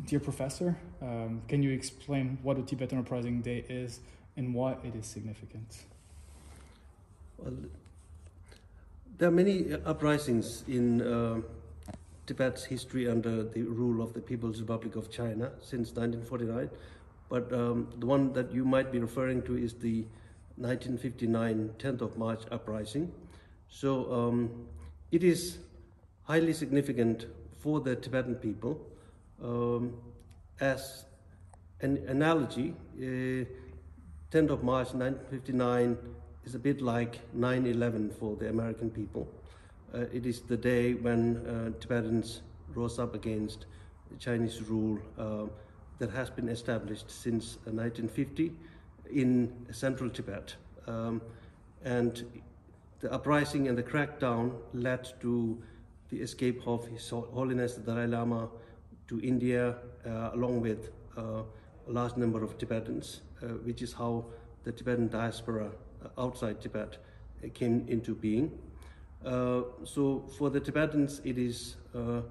Dear Professor, can you explain what the Tibetan Uprising Day is and why it is significant? Well, there are many uprisings in Tibet's history under the rule of the People's Republic of China since 1949, but the one that you might be referring to is the 1959 10th of March uprising. So it is highly significant for the Tibetan people. As an analogy, 10th of March 1959 is a bit like 9/11 for the American people. It is the day when Tibetans rose up against Chinese rule that has been established since 1950 in central Tibet. And the uprising and the crackdown led to the escape of His Holiness the Dalai Lama to India, along with a large number of Tibetans, which is how the Tibetan diaspora outside Tibet came into being. So for the Tibetans, it is an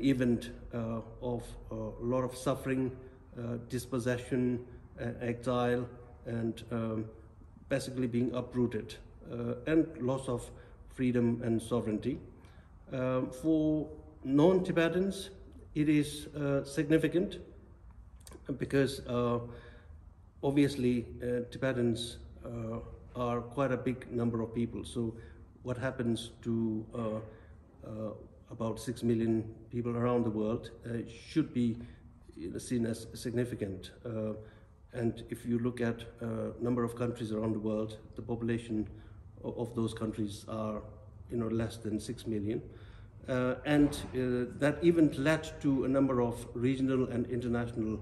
event of a lot of suffering, dispossession, exile, and basically being uprooted, and loss of freedom and sovereignty. For non-Tibetans, it is significant because obviously Tibetans are quite a big number of people. So what happens to about 6 million people around the world should be seen as significant. And if you look at a number of countries around the world, the population of those countries are less than 6 million. And that event led to a number of regional and international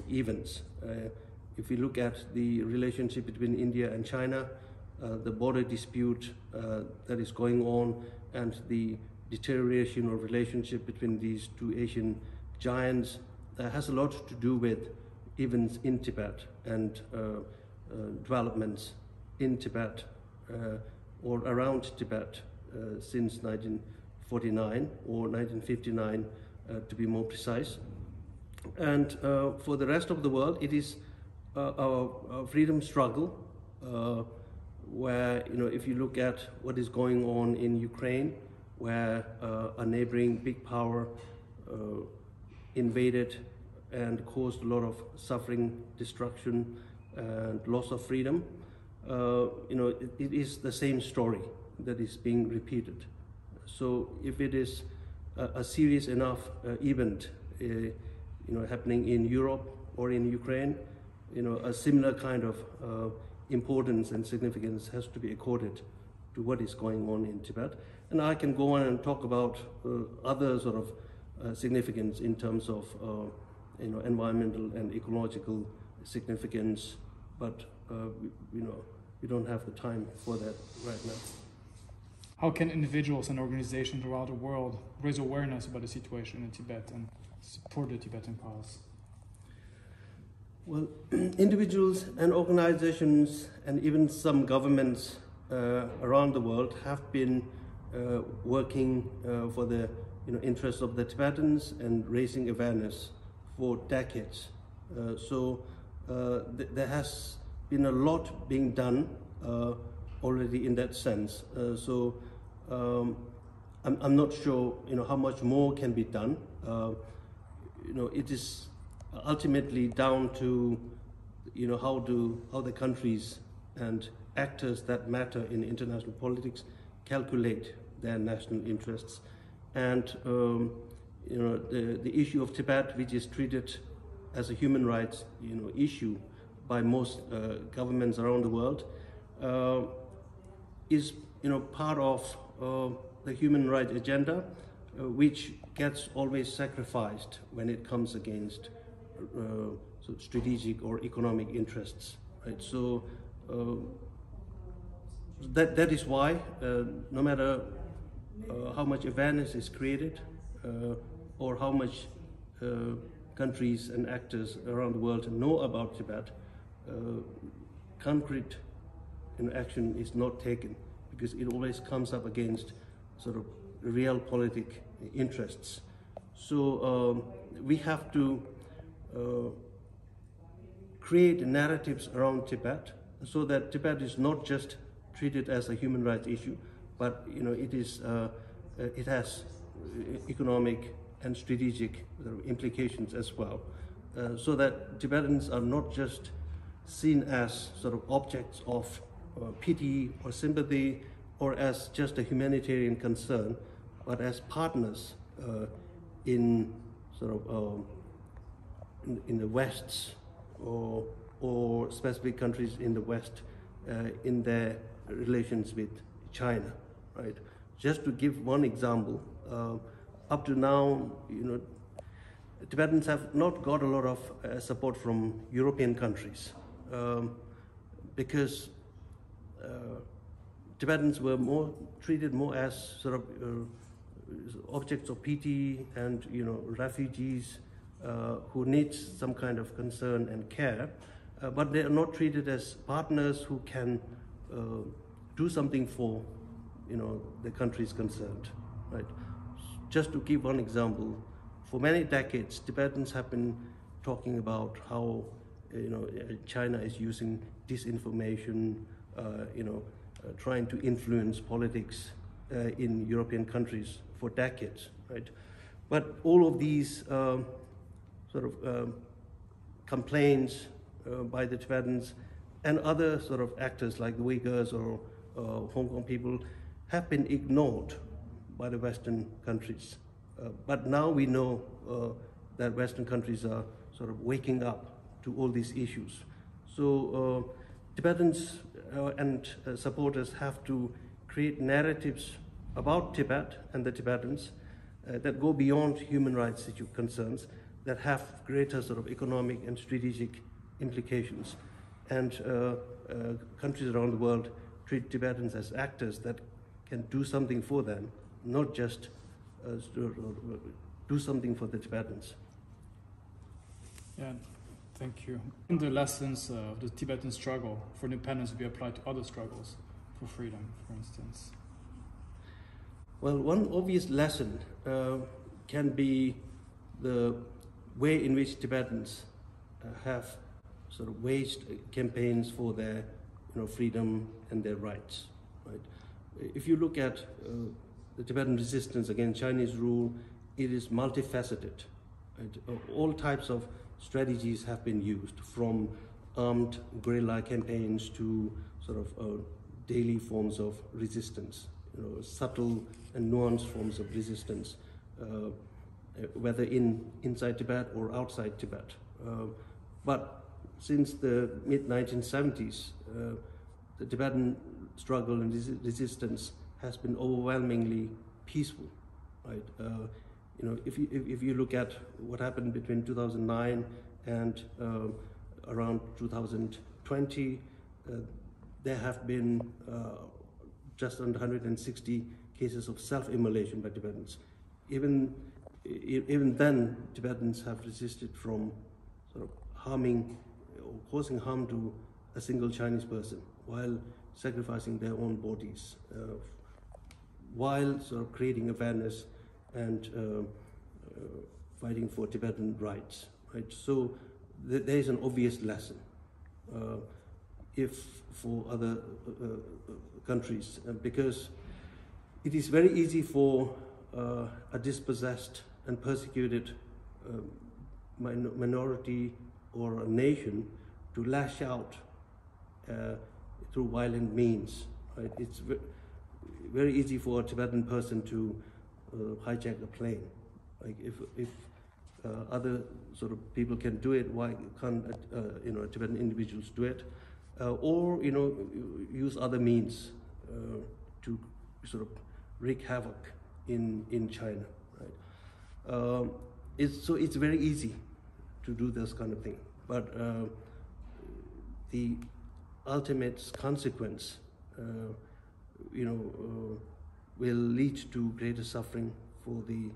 events. If we look at the relationship between India and China, the border dispute that is going on, and the deterioration of relationship between these two Asian giants has a lot to do with events in Tibet and developments in Tibet or around Tibet since 1949 or 1959 to be more precise. And for the rest of the world, it is a freedom struggle where, if you look at what is going on in Ukraine, where a neighboring big power invaded and caused a lot of suffering, destruction, and loss of freedom, it is the same story that is being repeated. So if it is a serious enough event, happening in Europe or in Ukraine, a similar kind of importance and significance has to be accorded to what is going on in Tibet. And I can go on and talk about other sort of significance in terms of environmental and ecological significance, but we don't have the time for that right now. How can individuals and organizations around the world raise awareness about the situation in Tibet and support the Tibetan cause? Well, individuals and organizations and even some governments around the world have been working for the interests of the Tibetans and raising awareness for decades. There has been a lot being done already in that sense. I'm not sure how much more can be done. It is ultimately down to how the countries and actors that matter in international politics calculate their national interests. And the issue of Tibet, which is treated as a human rights issue by most governments around the world, is part of the human rights agenda, which gets always sacrificed when it comes against strategic or economic interests, right? So that is why no matter how much awareness is created or how much countries and actors around the world know about Tibet, concrete action is not taken, because it always comes up against sort of real politic interests. So we have to create narratives around Tibet so that Tibet is not just treated as a human rights issue, but it has economic and strategic implications as well, so that Tibetans are not just seen as sort of objects of pity or sympathy or as just a humanitarian concern, but as partners in sort of in the West's or specific countries in the West in their relations with China, right? Just to give one example, up to now, Tibetans have not got a lot of support from European countries because Tibetans were treated more as sort of objects of pity and refugees who need some kind of concern and care, but they are not treated as partners who can do something for the countries concerned, right? Just to give one example, for many decades Tibetans have been talking about how China is using disinformation, trying to influence politics in European countries for decades, right? But all of these complaints by the Tibetans and other sort of actors like the Uyghurs or Hong Kong people have been ignored by the Western countries. But now we know that Western countries are sort of waking up to all these issues. So Tibetans and supporters have to create narratives about Tibet and the Tibetans that go beyond human rights concerns, that have greater sort of economic and strategic implications. And countries around the world treat Tibetans as actors that can do something for them, not just do something for the Tibetans. Yeah, thank you. And the lessons of the Tibetan struggle for independence be applied to other struggles for freedom, for instance? Well, one obvious lesson can be the way in which Tibetans have sort of waged campaigns for their freedom and their rights, right? If you look at the Tibetan resistance against Chinese rule, it is multifaceted. Right? All types of strategies have been used, from armed guerrilla campaigns to sort of daily forms of resistance, subtle and nuanced forms of resistance, whether inside Tibet or outside Tibet. But since the mid-1970s, the Tibetan struggle and resistance has been overwhelmingly peaceful, right? If you look at what happened between 2009 and around 2020, there have been just under 160 cases of self-immolation by Tibetans. Even then, Tibetans have resisted from sort of harming or causing harm to a single Chinese person while sacrificing their own bodies, while sort of creating awareness and fighting for Tibetan rights, right? So there is an obvious lesson. If for other countries, because it is very easy for a dispossessed and persecuted minority or a nation to lash out through violent means, right? It's very easy for a Tibetan person to hijack a plane. Like if other sort of people can do it, why can't Tibetan individuals do it? Or use other means to sort of wreak havoc in China, right? It's very easy to do this kind of thing, but the ultimate consequence, will lead to greater suffering for the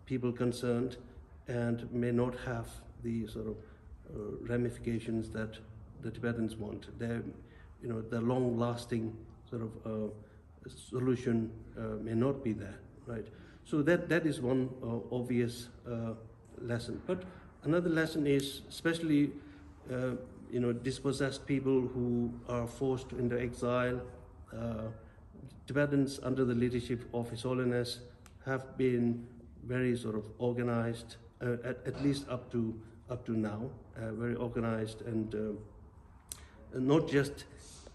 people concerned, and may not have the sort of ramifications that the Tibetans want. The long-lasting sort of solution may not be there, right? So that is one obvious lesson. But another lesson is, especially dispossessed people who are forced into exile. Tibetans under the leadership of His Holiness have been very sort of organized, at least up to now, very organized, and not just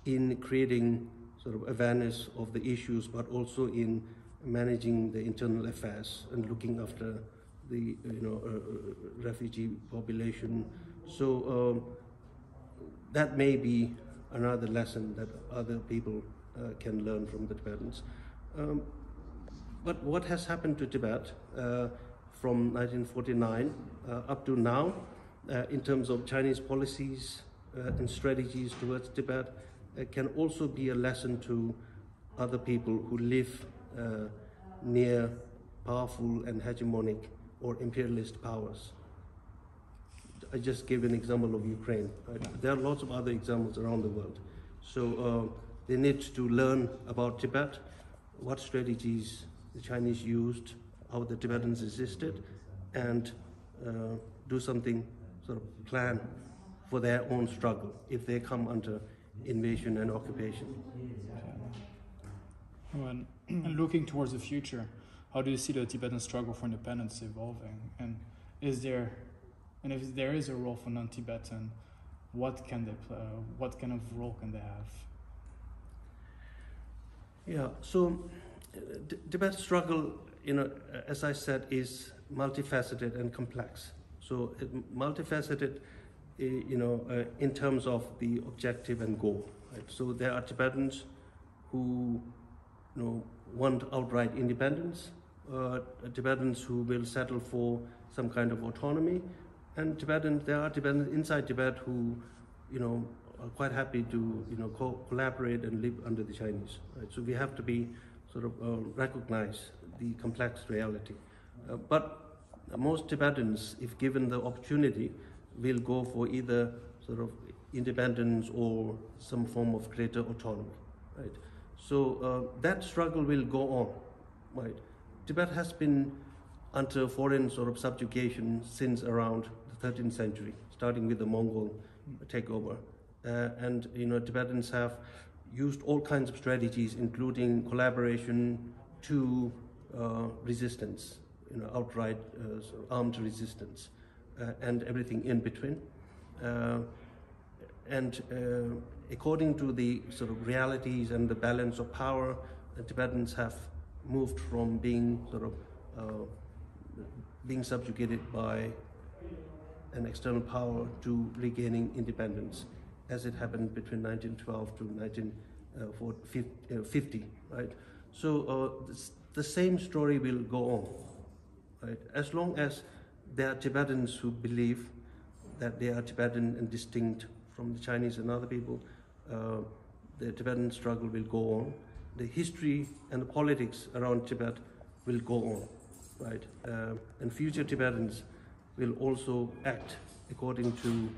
in creating sort of awareness of the issues, but also in managing the internal affairs and looking after the refugee population. So that may be another lesson that other people can learn from the Tibetans. But what has happened to Tibet from 1949 up to now in terms of Chinese policies and strategies towards Tibet can also be a lesson to other people who live near powerful and hegemonic or imperialist powers. I just gave an example of Ukraine. Right? There are lots of other examples around the world. So they need to learn about Tibet, what strategies the Chinese used, how the Tibetans resisted, and do something, sort of plan for their own struggle if they come under invasion and occupation. And looking towards the future, how do you see the Tibetan struggle for independence evolving? And if there is a role for non-Tibetan, what can they play? What kind of role can they have? Yeah, so Tibet's struggle, as I said, is multifaceted and complex. So multifaceted, in terms of the objective and goal. Right? So there are Tibetans who, want outright independence, Tibetans who will settle for some kind of autonomy, and there are Tibetans inside Tibet who, are quite happy to, collaborate and live under the Chinese. Right? So we have to be sort of recognize the complex reality. But most Tibetans, if given the opportunity, will go for either sort of independence or some form of greater autonomy. Right? So that struggle will go on. Right? Tibet has been under foreign sort of subjugation since around the 13th century, starting with the Mongol takeover. And Tibetans have used all kinds of strategies, including collaboration to resistance, outright sort of armed resistance, and everything in between. And according to the sort of realities and the balance of power, the Tibetans have moved from being sort of being subjugated by an external power to regaining independence, as it happened between 1912 to 1950, right? So the same story will go on, right? As long as there are Tibetans who believe that they are Tibetan and distinct from the Chinese and other people, the Tibetan struggle will go on. The history and the politics around Tibet will go on, right? And future Tibetans will also act according to,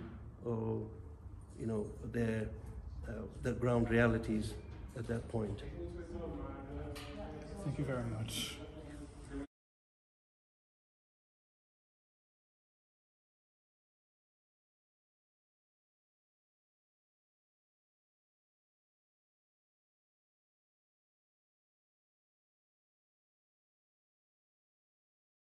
the ground realities at that point. Thank you very much.